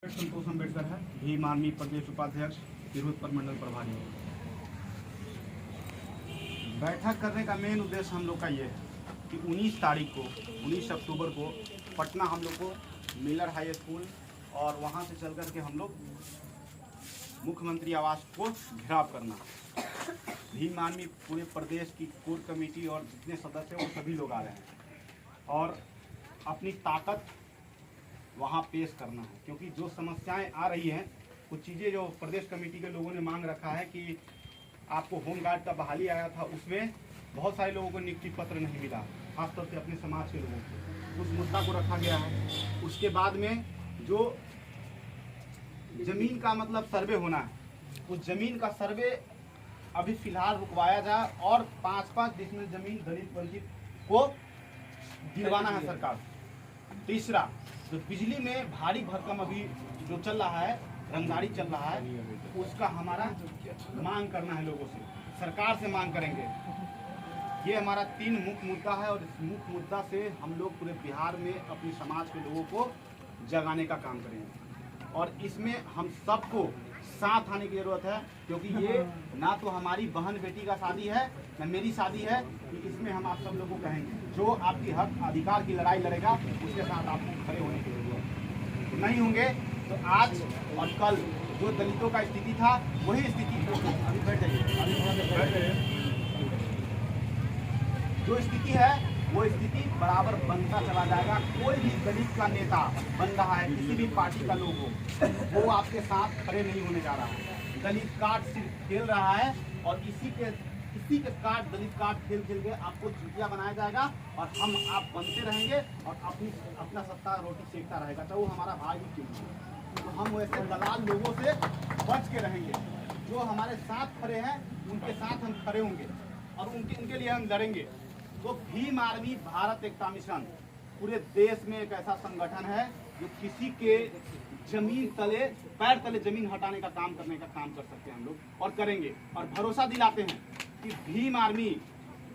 संतोष अम्बेडकर है, भीम आर्मी प्रदेश उपाध्यक्ष, तिरहुत मंडल प्रभारी। बैठक करने का मेन उद्देश्य हम लोग का ये है कि 19 अक्टूबर को पटना हम लोग को मिलर हाई स्कूल और वहाँ से चल कर के हम लोग मुख्यमंत्री आवास को घेराव करना। भीम आर्मी पूरे प्रदेश की कोर कमेटी और जितने सदस्य हैं वो सभी लोग आ रहे हैं और अपनी ताकत वहाँ पेश करना है, क्योंकि जो समस्याएं आ रही हैं, कुछ चीज़ें जो प्रदेश कमेटी के लोगों ने मांग रखा है कि आपको होमगार्ड का बहाली आया था, उसमें बहुत सारे लोगों को नियुक्ति पत्र नहीं मिला, खासतौर से अपने समाज के लोगों को, उस मुद्दा को रखा गया है। उसके बाद में जो जमीन का मतलब सर्वे होना है, उस जमीन का सर्वे अभी फिलहाल रुकवाया जाए और 5-5 डिसमिल जमीन दलित वंचित को दिलवाना है सरकार। तीसरा, तो बिजली में भारी भरकम अभी जो चल रहा है, रंगदारी चल रहा है, उसका हमारा मांग करना है लोगों से, सरकार से मांग करेंगे। ये हमारा 3 मुख्य मुद्दा है और इस मुख्य मुद्दा से हम लोग पूरे बिहार में अपने समाज के लोगों को जगाने का काम करेंगे और इसमें हम सबको साथ आने की जरूरत है, क्योंकि ये ना तो हमारी बहन बेटी का शादी है ना मेरी शादी है कि इसमें हम आप सब लोगों को कहेंगे जो आपकी हक अधिकार की लड़ाई लड़ेगा उसके साथ आपको खड़े होने की जरूरत नहीं होंगे। तो आज और कल जो दलितों का स्थिति था वही स्थिति अभी बैठ जाइए, जो स्थिति है वो स्थिति बराबर बनता चला जाएगा। कोई भी दलित का नेता बन रहा है, किसी भी पार्टी का लोग हो, वो आपके साथ खड़े नहीं होने जा रहा है। दलित कार्ड सिर्फ खेल रहा है और इसी के कार्ड, दलित कार्ड खेल के आपको चुटिया बनाया जाएगा और हम आप बनते रहेंगे और अपना सत्ता रोटी सेकता रहेगा, चाहे वो हमारा भाई भी क्यों हो। तो हम वैसे दलाल लोगों से बच के रहेंगे। जो हमारे साथ खड़े हैं उनके साथ हम खड़े होंगे और उनके लिए हम लड़ेंगे। तो भीम आर्मी भारत एकता मिशन पूरे देश में एक ऐसा संगठन है जो किसी के जमीन तले, पैर तले जमीन हटाने का काम करने का काम कर सकते हैं हम लोग और करेंगे। और भरोसा दिलाते हैं कि भीम आर्मी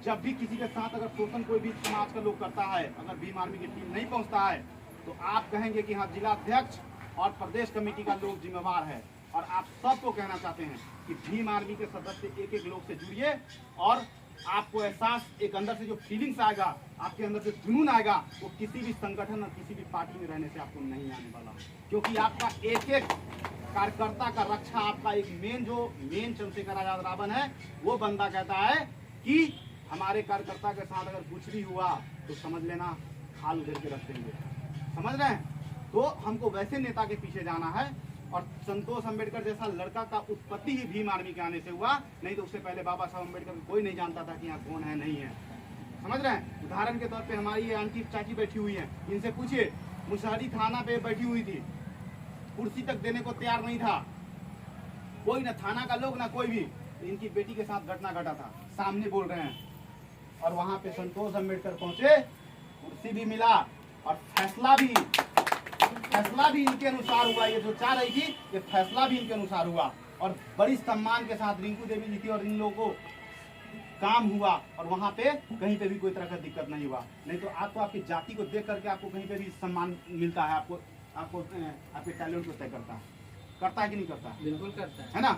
जब भी किसी के साथ अगर शोषण कोई भी समाज का लोग करता है, अगर भीम आर्मी की टीम नहीं पहुंचता है तो आप कहेंगे कि हाँ, जिला अध्यक्ष और प्रदेश कमेटी का लोग जिम्मेवार है। और आप सबको कहना चाहते हैं कि भीम आर्मी के सदस्य एक लोग से जुड़िए और आपको एहसास, एक अंदर से जो फीलिंग्स आएगा, आपके अंदर से जुनून आएगा, वो किसी भी संगठन और किसी भी पार्टी में रहने से आपको नहीं आने वाला, क्योंकि आपका एक कार्यकर्ता का रक्षा, आपका एक मेन चंद्रशेखर आजाद रावण है। वो बंदा कहता है कि हमारे कार्यकर्ता के साथ अगर कुछ भी हुआ तो समझ लेना खाल उधर के रख देंगे, समझ रहे हैं। तो हमको वैसे नेता के पीछे जाना है और संतोष अम्बेडकर जैसा लड़का का उत्पत्ति ही भीम आर्मी के आने से हुआ, नहीं तो उससे पहले बाबा साहब अम्बेडकर कोई नहीं जानता था कि यहाँ कौन है नहीं है, समझ रहे हैं। उदाहरण के तौर पे हमारी ये आंटी चाची बैठी हुई है, इनसे पूछिए, मुसहरी थाना पे बैठी हुई थी, कुर्सी तक देने को तैयार नहीं था कोई, ना थाना का लोग ना कोई भी। इनकी बेटी के साथ घटना घटा था, सामने बोल रहे हैं, और वहां पे संतोष अम्बेडकर पहुंचे, कुर्सी भी मिला और फैसला भी इनके अनुसार हुआ। ये जो चाह रही थी ये फैसला भी इनके अनुसार हुआ और बड़ी सम्मान के साथ रिंकू देवी जी थी और इन लोगों को काम हुआ और वहां पे कहीं पे भी कोई तरह का दिक्कत नहीं हुआ। नहीं तो आपकी जाति को देख करके आपको कहीं पे भी सम्मान मिलता है, आपको आपके टैलेंट को तय करता है कि नहीं करता? बिल्कुल करता है ना।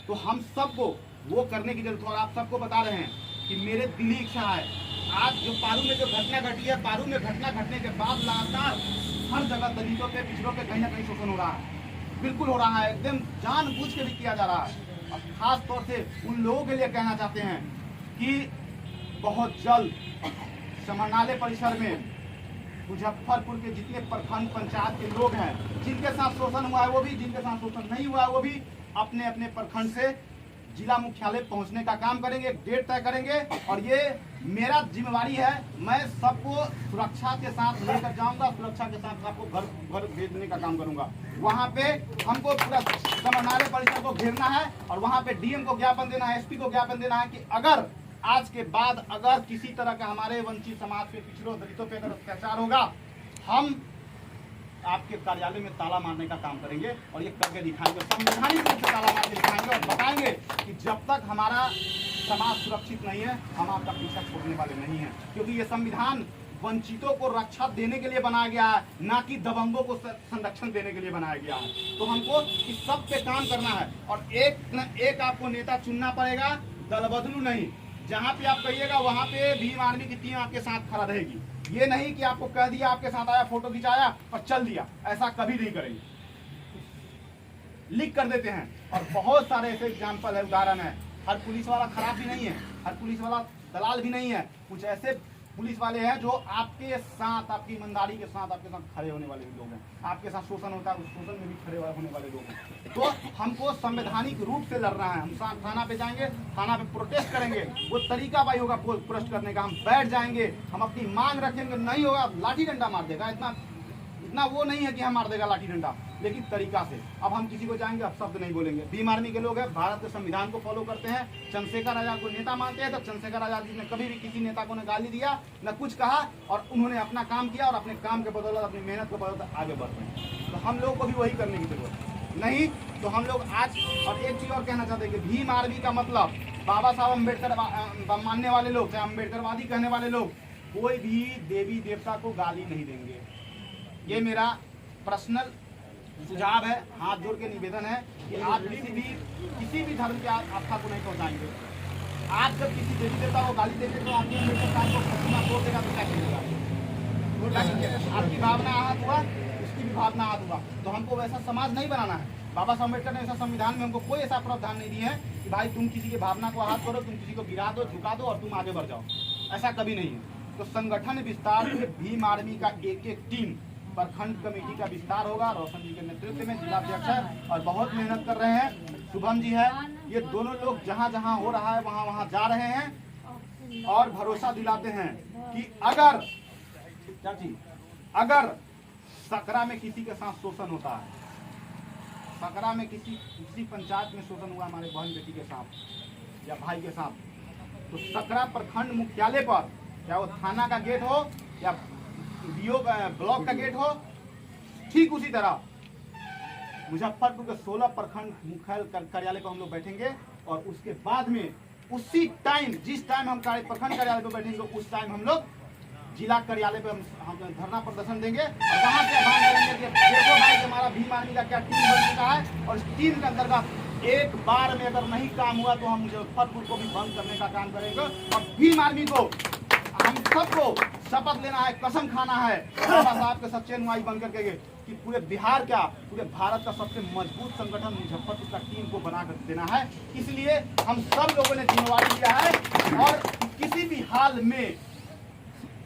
तो हम सबको वो करने की जरूरत है और आप सबको बता रहे हैं कि मेरे दिली इच्छा है, आज जो पारू में जो घटना घटी है, पारू में घटना घटने के बाद लगातार हर जगह दलितों पे, पिछड़ों पे कहीं ना कहीं शोषण हो रहा है, बिल्कुल हो रहा है, एकदम जानबूझ के भी किया जा रहा है। और खास तौर से उन लोगों के लिए कहना चाहते हैं कि बहुत जल्द समाहरणालय परिसर में मुजफ्फरपुर के जितने प्रखंड पंचायत के लोग हैं, जिनके साथ शोषण हुआ है वो भी, जिनके साथ शोषण नहीं हुआ है वो भी अपने अपने प्रखंड से जिला मुख्यालय पहुंचने का काम करेंगे, डेट तय करेंगे। और ये मेरा जिम्मेवारी है, मैं सबको सुरक्षा के साथ लेकर जाऊंगा, सुरक्षा के साथ आपको घर भेजने का काम करूंगा। वहां पे हमको पूरा समाहरणालय परिसर को घेरना है और वहां पे डीएम को ज्ञापन देना है, एसपी को ज्ञापन देना है कि अगर आज के बाद अगर किसी तरह का हमारे वंचित समाज पे, पिछड़ों, दलितों पे अगर अत्याचार होगा, हम आपके कार्यालय में ताला मारने का काम करेंगे और ये करके दिखाएंगे, संवैधानिक रूप से ताला मार के दिखाएंगे और बताएंगे कि जब तक हमारा समाज सुरक्षित नहीं है हम आपका पीछा छोड़ने वाले नहीं हैं, क्योंकि ये संविधान वंचितों को रक्षा देने के लिए बनाया गया है, ना कि दबंगों को संरक्षण देने के लिए बनाया गया है। तो हमको इस सब पे काम करना है और एक न एक आपको नेता चुनना पड़ेगा, दल बदलू नहीं। जहाँ पे आप कहिएगा वहाँ पे भीम आर्मी की टीम आपके साथ खड़ा रहेगी। ये नहीं कि आपको कह दिया, आपके साथ आया, फोटो खिंचाया और चल दिया, ऐसा कभी नहीं करेंगे। लिख कर देते हैं और बहुत सारे ऐसे एग्जाम्पल है, उदाहरण है। हर पुलिस वाला खराब भी नहीं है, हर पुलिस वाला दलाल भी नहीं है। कुछ ऐसे पुलिस वाले हैं जो आपके साथ, आपकी ईमानदारी के साथ आपके साथ खड़े होने वाले भी लोग हैं। आपके साथ शोषण होता है, उस शोषण में भी खड़े होने वाले लोग हैं। तो हमको संवैधानिक रूप से लड़ना है। हम थाना पे जाएंगे, थाना पे प्रोटेस्ट करेंगे। वो तरीका भाई होगा प्रोटेस्ट करने का। हम बैठ जाएंगे, हम अपनी मांग रखेंगे। नहीं होगा लाठी डंडा मार देगा, इतना वो नहीं है कि हम मार देगा लाठी डंडा, लेकिन तरीका से। अब हम किसी को जाएंगे, अब शब्द नहीं बोलेंगे। भीम आर्मी के लोग हैं, भारत के संविधान को फॉलो करते हैं, चंद्रशेखर आजाद को नेता मानते हैं। तो चंद्रशेखर आजाद जी ने कभी भी किसी नेता को न गाली दिया, न कुछ कहा, और उन्होंने अपना काम किया और अपने काम के बदौलत, अपनी मेहनत के बदौलत आगे बढ़ रहे हैं। तो हम लोग को भी वही करने की जरूरत है। नहीं तो हम लोग आज, और एक चीज और कहना चाहते हैं कि भीम आर्मी का मतलब बाबा साहब अम्बेडकर मानने वाले लोग, चाहे अम्बेडकरवादी कहने वाले लोग, कोई भी देवी देवता को गाली नहीं देंगे। ये मेरा पर्सनल सुझाव है, हाथ जोड़ के निवेदन है कि आप किसी भी धर्म के आस्था को नहीं पहुंचाएंगे। आप जब किसी देवी देवता को गाली देंगे तो आपके अम्बेडकर को प्रतिमा तोड़ देगा तो क्या करेगा? आपकी भावना आहत हुआ, उसकी भी भावना आहत हुआ। तो हमको वैसा समाज नहीं बनाना है। बाबा साहब अम्बेडकर ने ऐसा संविधान में हमको कोई ऐसा प्रावधान नहीं दिया है कि भाई तुम किसी की भावना को आहत करो, तुम किसी को गिरा दो, झुका दो और तुम आगे बढ़ जाओ। ऐसा कभी नहीं है। तो संगठन विस्तार में भीम आर्मी का एक टीम, प्रखंड कमेटी का विस्तार होगा। रोशन जी के नेतृत्व में जिलाध्यक्ष है और बहुत मेहनत कर रहे हैं। शुभम जी है, ये दोनों लोग जहां जहां हो रहा है वहां वहां जा रहे हैं और भरोसा दिलाते हैं कि अगर सकरा में किसी के साथ शोषण होता है, सकरा में किसी पंचायत में शोषण हुआ हमारे बहन बेटी के साथ या भाई के साथ, तो सकरा प्रखंड मुख्यालय पर, क्या वो थाना का गेट हो या बीओ ब्लॉक का गेट हो, ठीक उसी तरह मुजफ्फरपुर के 16 प्रखंड मुख्यालय कार्यालय पर हम लोग बैठेंगे और उसके बाद में उसी टाइम, जिस टाइम हम प्रखंड कार्यालय पर बैठेंगे उस टाइम हम लोग जिला कार्यालय पे हम धरना प्रदर्शन देंगे और वहाँ से आह्वान करेंगे कि देखो भाई हमारा भीम आर्मी का क्या टीम बन चुका है और इस टीम के अंतर्गत एक बार में अगर नहीं काम हुआ तो हम मुजफ्फरपुर को भी बंद करने का काम करेंगे। और भीम आर्मी को हम सबको शपथ लेना है, कसम खाना है बाबा साहब के सच्चे अनुयायी बन करके कि पूरे बिहार का, पूरे भारत का सबसे मजबूत संगठन मुजफ्फरपुर का टीम को बना कर देना है। इसलिए हम सब लोगों ने जिम्मेवारी लिया है और किसी भी हाल में,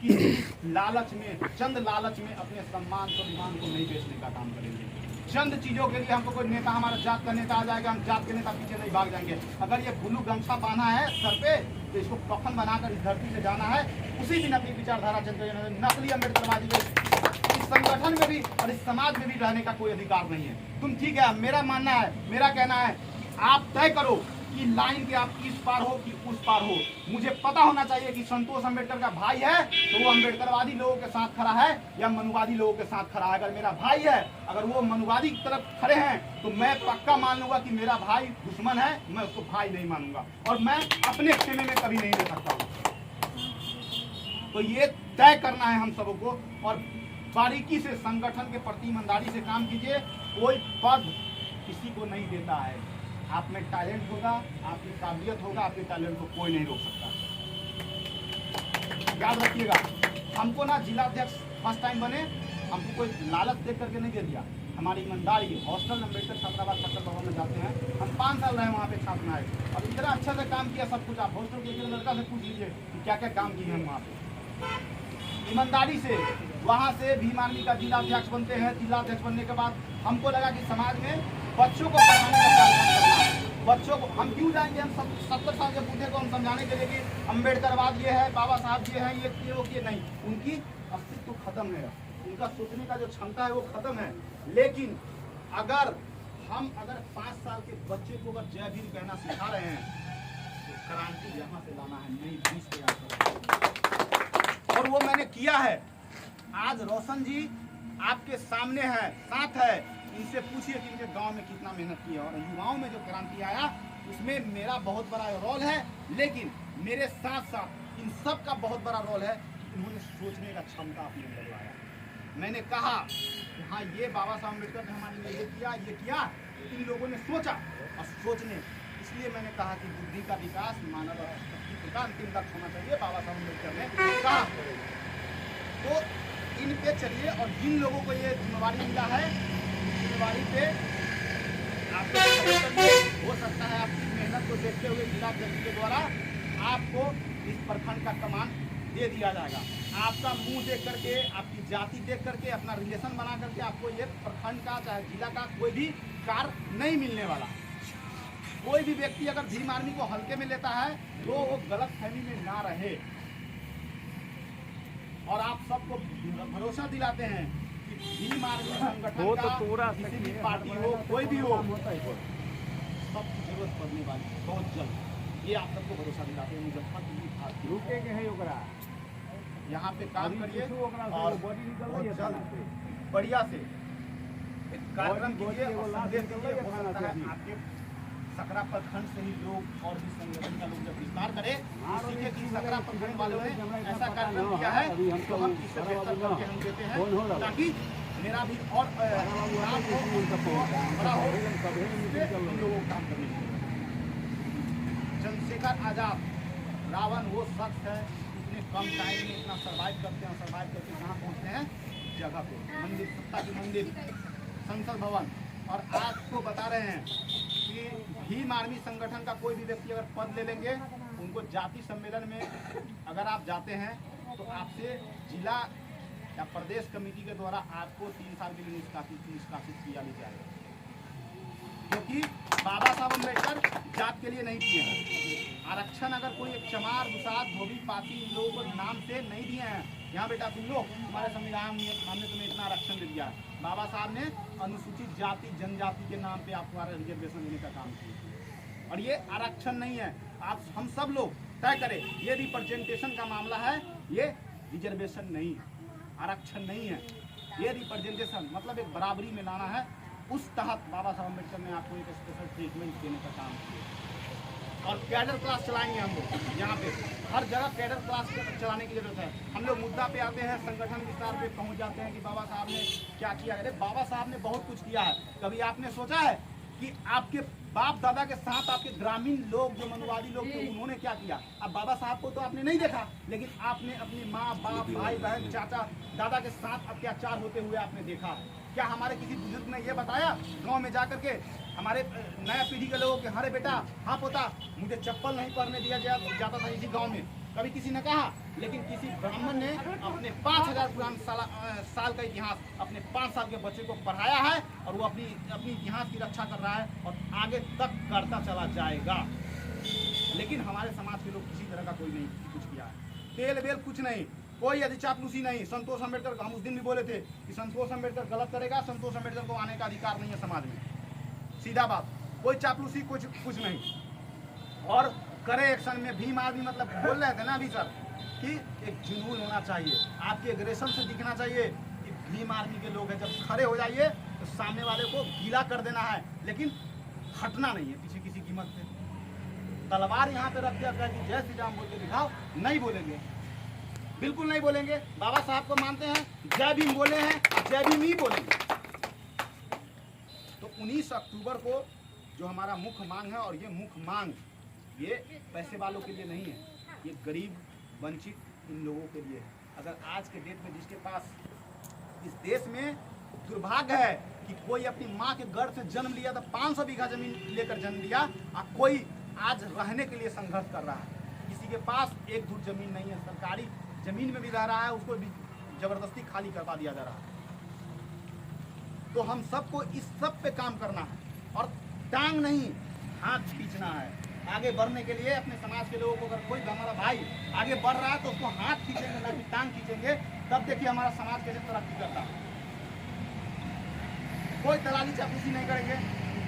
किसी लालच में, चंद लालच में अपने सम्मान स्वाभिमान को नहीं बेचने का काम करेंगे। चंद चीजों के लिए हमको कोई नेता, हमारा जात का नेता आ जाएगा, हम जात के नेता पीछे नहीं भाग जाएंगे। अगर ये ब्लू गमछा बांधा है सर पे तो इसको कफन बनाकर इस धरती से जाना है। उसी दिन अपनी विचारधारा चलते हुए नकली अम्बेडकरवादी इस संगठन में भी और इस समाज में भी रहने का कोई अधिकार नहीं है। तुम ठीक है, मेरा मानना है, मेरा कहना है आप तय करो कि लाइन के आप इस पार हो कि उस पार हो। मुझे पता होना चाहिए कि संतोष अम्बेडकर का भाई है तो वो अम्बेडकरवादी लोगों के साथ खड़ा है या मनुवादी लोगों के साथ खड़ा है। अगर मेरा भाई है, अगर वो मनुवादी की तरफ खड़े हैं तो मैं पक्का मान लूंगा कि मेरा भाई दुश्मन है, मैं उसको भाई नहीं मानूंगा और मैं अपने खेमे में कभी नहीं ले सकता हूँ। तो ये तय करना है हम सबको और बारीकी से संगठन के प्रति ईमानदारी से काम कीजिए। कोई पद किसी को नहीं देता है। आप में टैलेंट होगा, आपकी काबिलियत होगा, आपके टैलेंट को कोई नहीं रोक सकता। याद रखिएगा, हमको ना जिलाध्यक्ष फर्स्ट टाइम बने, हमको कोई लालच देख करके नहीं दे दिया। हमारी ईमानदारी, हॉस्टल अम्बेडकर छात्रावास छात्र भवन में जाते हैं, हम 5 साल रहे वहाँ पे छात्र आए और इतना अच्छा से काम किया सब कुछ। आप हॉस्टल के लड़का से पूछ लीजिए कि क्या क्या काम किए हम वहाँ पे। ईमानदारी से वहाँ से भीम आर्मी का जिलाध्यक्ष बनते हैं। जिलाध्यक्ष बनने के बाद हमको लगा कि समाज में बच्चों को पढ़ाने का कार्य करना है। बच्चों को हम क्यों जाएंगे, हम 70 साल के बूढ़े को हम समझाने के लिए कि अम्बेडकरवाद ये है, बाबा साहब ये है, ये वो ये नहीं। उनकी अस्तित्व खत्म है, उनका सोचने का जो क्षमता है वो खत्म है। लेकिन अगर 5 साल के बच्चे को अगर जय भीम कहना सिखा रहे हैं तो क्रांति यहाँ से लाना है, नई बीज तैयार और वो मैंने किया है। आज रोशन जी आपके सामने है, साथ है, इनसे पूछिए कि इनके गांव में कितना मेहनत की है और युवाओं में जो क्रांति आया उसमें मेरा बहुत बड़ा रोल है। लेकिन मेरे साथ साथ इन सब का बहुत बड़ा रोल है इन्होंने सोचने का क्षमता अपने अंदर लाया। मैंने कहा कि हाँ, ये बाबा साहब अम्बेडकर ने हमारे लिए ये किया, इन लोगों ने सोचा और सोचने, इसलिए मैंने कहा कि बुद्धि का विकास मानव अस्तित्व का अंतिम लक्ष्य होना चाहिए, बाबा साहब अम्बेडकर ने कहा। तो इन पे चलिए, और जिन लोगों को ये जिम्मेवारी मिला है, जिम्मेवारी पे आपको हो सकता है आपकी मेहनत को देखते हुए जिला जज के द्वारा आपको इस प्रखंड का कमान दे दिया जाएगा। आपका मुंह देख करके, आपकी जाति देख करके, अपना रिलेशन बना करके आपको ये प्रखंड का चाहे जिला का कोई भी कार्य नहीं मिलने वाला। कोई भी व्यक्ति अगर भीम आर्मी को हल्के में लेता है तो वो गलत फहमी में ना रहे। और आप सबको भरोसा दिलाते हैं कि भीम आर्मी संगठन का किसी भी पार्टी हो, कोई भी हो, सबकी जरूरत पड़ने वाली है बहुत जल्द। ये आप सबको भरोसा दिलाते हैं। मुजफ्फरपुर रुकेंगे है यहाँ पे काम करिए और बहुत जल्द बढ़िया से एक कार्यक्रम कीजिए और संदेश दीजिए। हो सकता है आपके सकरा प्रखंड से ही लोग और भी संगठन का लोग जब विस्तार करे, सीखे कि सकरा प्रखंड वालों ने ऐसा कार्यक्रम किया है तो हम इससे बेहतर करके हम देते हैं, ताकि मेरा भी और बड़ा हो, हम लोगों को काम करने। चंद्रशेखर आजाद रावण वो शख्स है, इतने कम टाइम में इतना सर्वाइव करते हैं, सर्वाइव करके कहाँ पहुँचते हैं, जगह पे मंदिर, सत्ता की मंदिर, संसद भवन। और आपको बता रहे हैं कि भीम आर्मी संगठन का कोई भी व्यक्ति अगर पद ले लेंगे, उनको जाति सम्मेलन में अगर आप जाते हैं तो आपसे जिला या प्रदेश कमेटी के द्वारा आपको 3 साल के लिए निष्कासित किया नहीं जाएगा, क्योंकि बाबा साहब अम्बेडकर जात के लिए नहीं दिए हैं आरक्षण। अगर कोई एक चमार, दुसाद, धोबी, पाती, इन लोगों को नाम से नहीं दिए हैं, यहाँ बेटा तुम लोग, हमारे संविधान में हमने तुम्हें इतना आरक्षण दे दिया है। बाबा साहब ने अनुसूचित जाति जनजाति के नाम पे आपको रिजर्वेशन देने का काम किया, और ये आरक्षण नहीं है। आप हम सब लोग तय करें, ये रिप्रेजेंटेशन का मामला है, ये रिजर्वेशन नहीं, आरक्षण नहीं है, ये रिप्रेजेंटेशन मतलब एक बराबरी में लाना है। उस तहत बाबा साहब अम्बेडकर ने आपको एक स्पेशल ट्रीटमेंट देने का काम किया। और कैडर क्लास चलाएंगे हम लोग, यहाँ पे हर जगह कैडर क्लास चलाने की जरूरत है। हम लोग मुद्दा पे आते हैं, संगठन विस्तार पे पहुँच जाते हैं कि बाबा साहब ने क्या किया। अरे बाबा साहब ने बहुत कुछ किया है। कभी आपने सोचा है कि आपके बाप दादा के साथ आपके ग्रामीण लोग, जो मनुवादी लोग थे, उन्होंने क्या किया? अब बाबा साहब को तो आपने नहीं देखा, लेकिन आपने अपनी माँ, बाप, भाई, बहन, चाचा, दादा के साथ अत्याचार होते हुए आपने देखा। क्या हमारे किसी बुजुर्ग ने ये बताया गांव में जाकर के, हमारे नया पीढ़ी के लोगों के, अरे बेटा, हाँ पोता, मुझे चप्पल नहीं पहनने दिया जाता था इसी गांव में? कभी किसी ने कहा? लेकिन किसी ब्राह्मण ने अपने 5000 पुराने साल का इतिहास अपने 5 साल के बच्चे को पढ़ाया है, और वो अपनी इतिहास की रक्षा कर रहा है और आगे तक करता चला जाएगा। लेकिन हमारे समाज के लोग किसी तरह का कोई नहीं कुछ किया है, तेल बेल कुछ नहीं, कोई अधिचापलूसी नहीं। संतोष अम्बेडकर, हम उस दिन भी बोले थे कि संतोष अम्बेडकर गलत करेगा, संतोष अम्बेडकर को आने का अधिकार नहीं है समाज में, सीधा बात, कोई चापलूसी कुछ नहीं। और करे एक्शन में भीम आर्मी, मतलब बोल रहे थे ना अभी सर कि एक जुनून होना चाहिए, आपके एग्रेशन से दिखना चाहिए कि भीम आर्मी के लोग हैं। जब खड़े हो जाइए तो सामने वाले को गीला कर देना है, लेकिन हटना नहीं है पीछे किसी कीमत पे। तलवार यहाँ पे रख दिया कि जय श्री राम बोल के दिखाओ, नहीं बोलेंगे, बिल्कुल नहीं बोलेंगे। बाबा साहब को मानते हैं, जय भीम बोले हैं, जय भीम ही बोलेंगे। तो 19 अक्टूबर को जो हमारा मुख्य मांग है, और ये मुख्य मांग ये पैसे वालों के लिए नहीं है, ये गरीब वंचित इन लोगों के लिए है। अगर आज के डेट में जिसके पास, इस देश में दुर्भाग्य है कि कोई अपनी माँ के गर्भ से जन्म लिया था, 500 बीघा जमीन लेकर जन्म लिया, और कोई आज रहने के लिए संघर्ष कर रहा है। किसी के पास एक धुर जमीन नहीं है, सरकारी जमीन में भी रह रहा है, उसको भी जबरदस्ती खाली करवा दिया जा रहा है। तो हम सबको इस सब पे काम करना है, और टांग नहीं, हाथ खींचना है आगे बढ़ने के लिए। अपने समाज के लोगों को, अगर कोई हमारा भाई आगे बढ़ रहा है तो उसको हाथ खींचेंगे, ना कि टांग खींचेंगे। तब देखिए हमारा समाज कैसे तरक्की करता है। कोई दलाली चापलूसी नहीं करेंगे।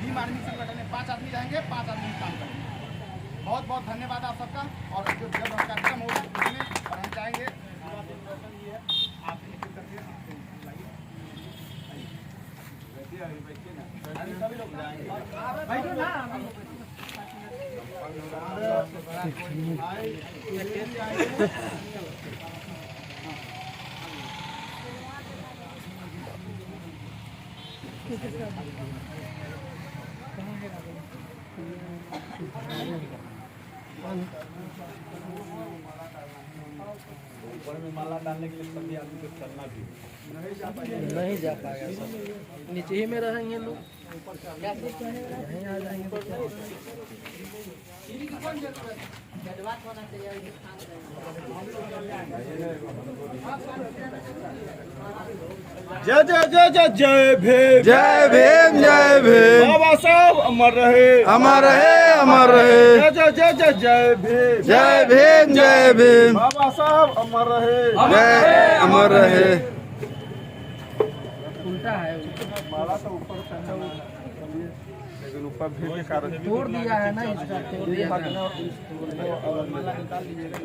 भीम आर्मी संगठन में 5 आदमी रहेंगे, 5 आदमी काम करेंगे। बहुत बहुत धन्यवाद आप सबका। और जो जब कार्यक्रम होगा उसमें, और हम चाहेंगे आप सभी लोग जाएंगे। ऊपर में माला डालने के लिए सभी आदमी को चलना भी नहीं जा पाएगा सब, नीचे ही में रहेंगे लोग, यहीं आ जाएंगे तो क्या होगा? जय जय जय जय जय भीम, जय भीम, जय भीम। बाबा साहब अमर रहे, अमर रहे, अमर रहे। जय जय जय जय जय भीम, जय भीम, जय भीम। बाबा साहब अमर रहे, जय अमर रहे। उल्टा है, माला तो ऊपर चढ़ा हुआ है, लेकिन ऊपर भीड़ के कारण तोड़ दिया है ना, इसका तोड़ दिया है। माला निकाल लीजिएगा।